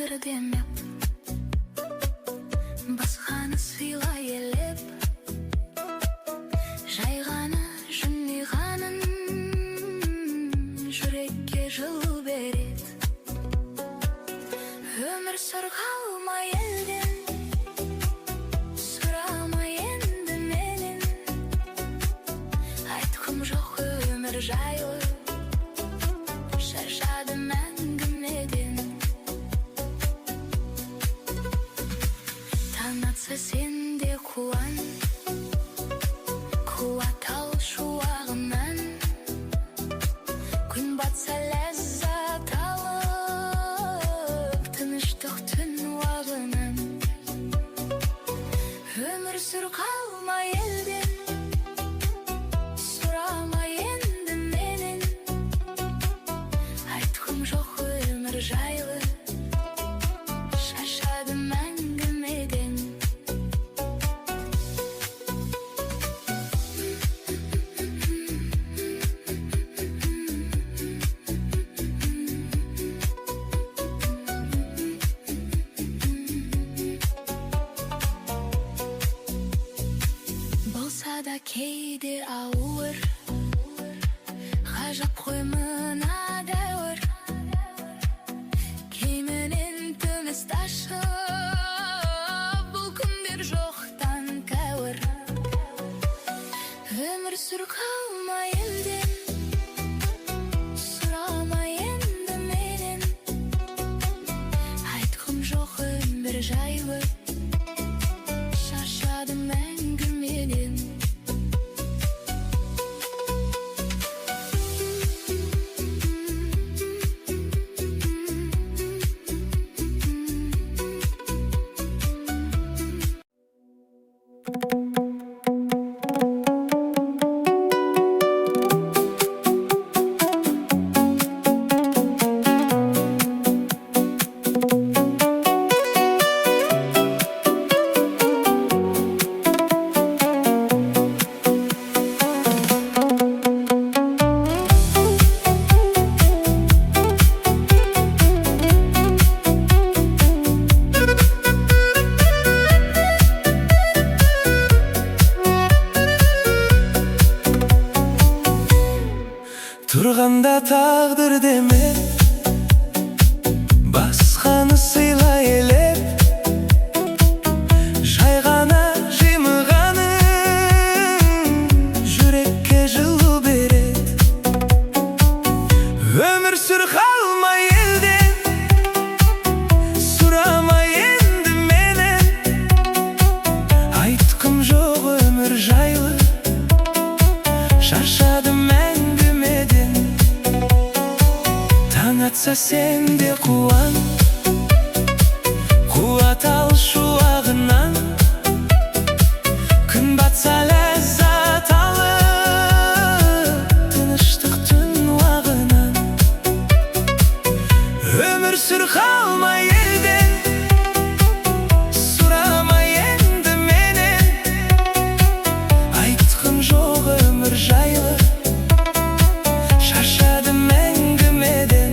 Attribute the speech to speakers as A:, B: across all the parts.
A: тағдыр демеп, басқаны сыйлай елеп, жай ғана жымиғанын жүрекке жылу береді. Өмір сырғалмай елден, сұрамай енді менен, айтқым жоқ өмір жайлы, шаршадым әңгімеден. Таң атса сен де қуан, қуат ал шуағынан, күн батса ләззат алып, тыныштық түн уағынан. Өмір сырғалмай елден, сұрамай енді менен, айтқым жоқ өмір жайлы, шаршадым әңгімеден. Болса да кейде ауыр, ғажап қой мына дәуір, кеңінен тыныс ташып, бұл күндер жоқтан кәуір. Өмір сырғалмай елден, сұрамай енді менен, айтқым жоқ өмір жайлы, шаршадым әңгімеден.
B: Тұрғанда тағдыр демеп, басқаны сыйлай елеп, жай ғана жымиғаның жүрекке жылу береді. Өмір сырғалмай елден, сұрамай енді менен, айтқым жоқ өмір жайлы, шаршадым әңгімеден. Таң атса сен де қуан, қуат ал шуағынан, күн батса ләззат алып, тыныштық түн уағынан. Өмір сырғалмай елден, сұрамай енді менен, айтқым жоқ өмір жайлы, шаршадым әңгімеден.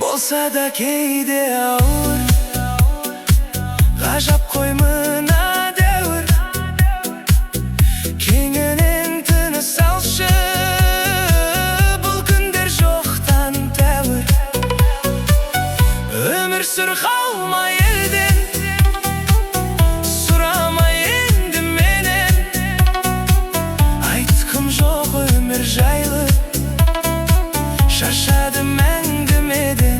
B: Болса да кейде ауыр, ғажап қой мына дәуір, кеңінен тыныс алшы, бұл күндер жоқтан тәуір. Өмір сырғалмай елден, сұрамай енді менен, айтқым жоқ өмір жайлы, шаршадым әңгімеден.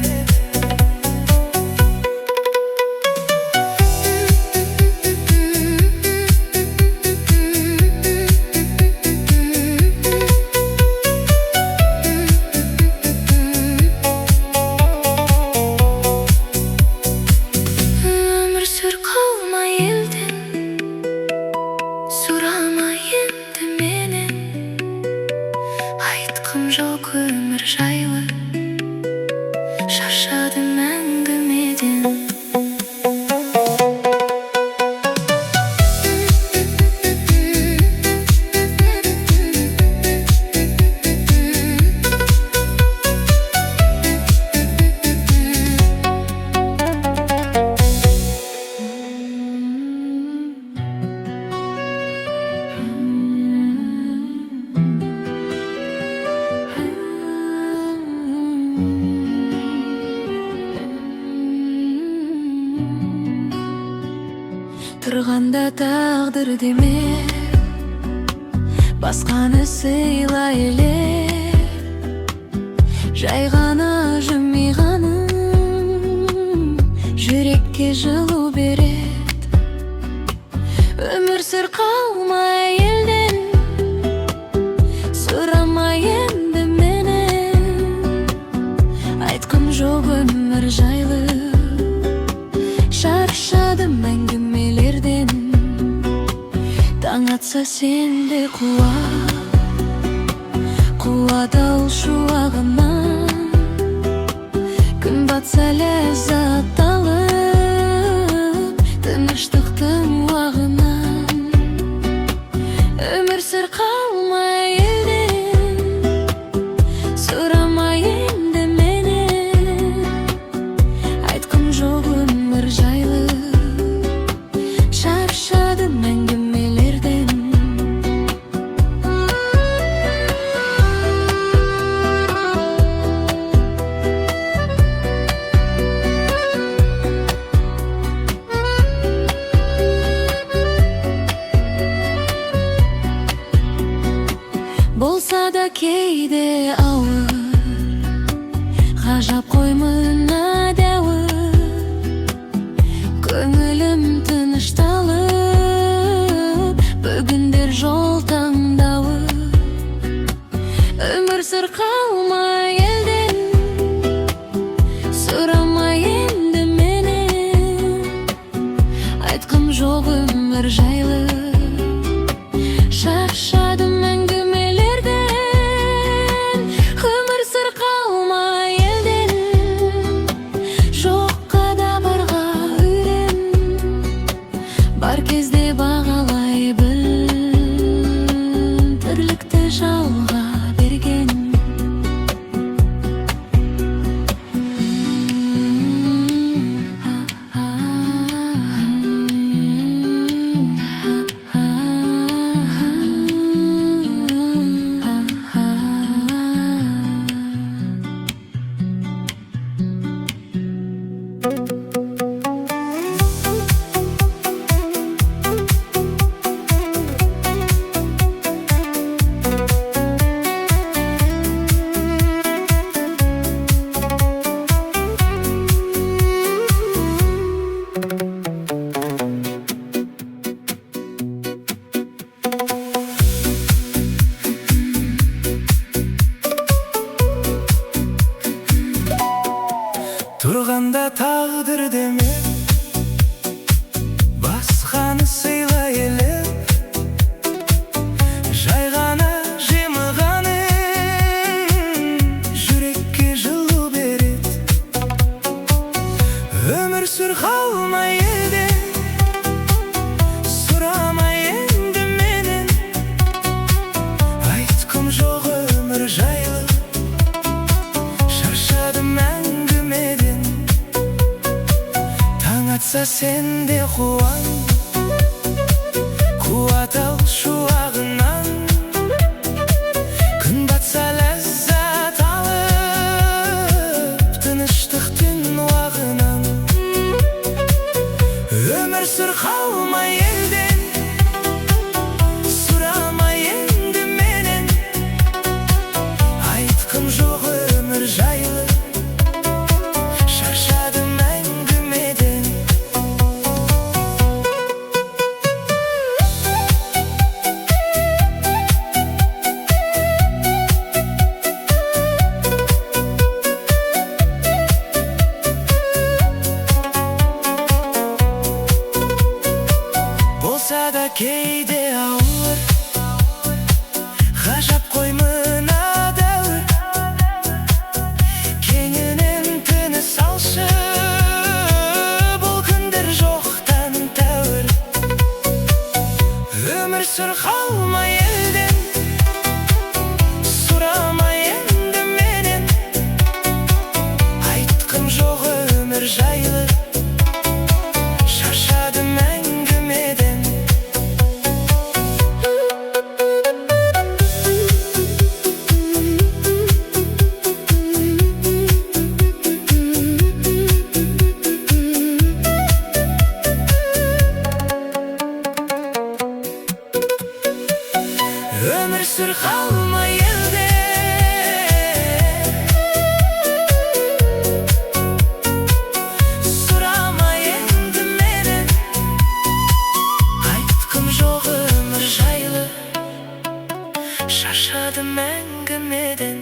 A: Тұрғанда тағдыр деме, басқаны сыйлай еле, жай ғана жымиғаның жүрекке жылу берет. Өмір сүр қалмай елден, сұрамай енді менен. Айтқым жоқ өмір жайлы, шаршадым әңгімелерден. Таң атса сенде қуат ал шуағынан. Күн батса ләззат алып, тыныштықтың уағынан. Өмір сүр қалмай елден, сұрамай енді менен. Айтқым жоқ өмір жайлы, шаршадым әңгімелерден. Болса да кейде ауыр, ғажап қой мына дәуір. Көңілім тынышталып, бүгіндер жол таңдауы. Өмір сүр қалмай елден, сұрамай енді менен. Айтқым жоқ өмір жайлы, шаршадым әңгімелерден. Өмір сүр қалмай елден, жоққа да барға үйрен. Бар кезде бағалай біл, тірлікті жалға берген.
B: Тұрғанда тағдыр деме, басқаны сыйлай еле, жай ғана жымиғаның жүрекке жылу берет. Өмір сүр қалмай елден, сұрамай енді менен. Айтқым жоқ өмір жайлы, шаршадым әңгімеден. Таң атса сенде қуат ал шуағынан. Күн батса ләззат алып, тыныштықтың уағынан. Өмір сүр қалмай елден, сұрамай енді менен. Айтқым жоқ өмір жайлы, шаршадым әңгімеден. Болса да кейде ауыр, ғажап қой мына дәуір. Кеңінен тыныс алшы, бұл күндер жоқтан тәуір. Өмір сүр қалмай елден, сұрамай енді менен. Айтқым жоқ өмір жайлы, шаршадым әңгімеден. Şaşadım əngimeden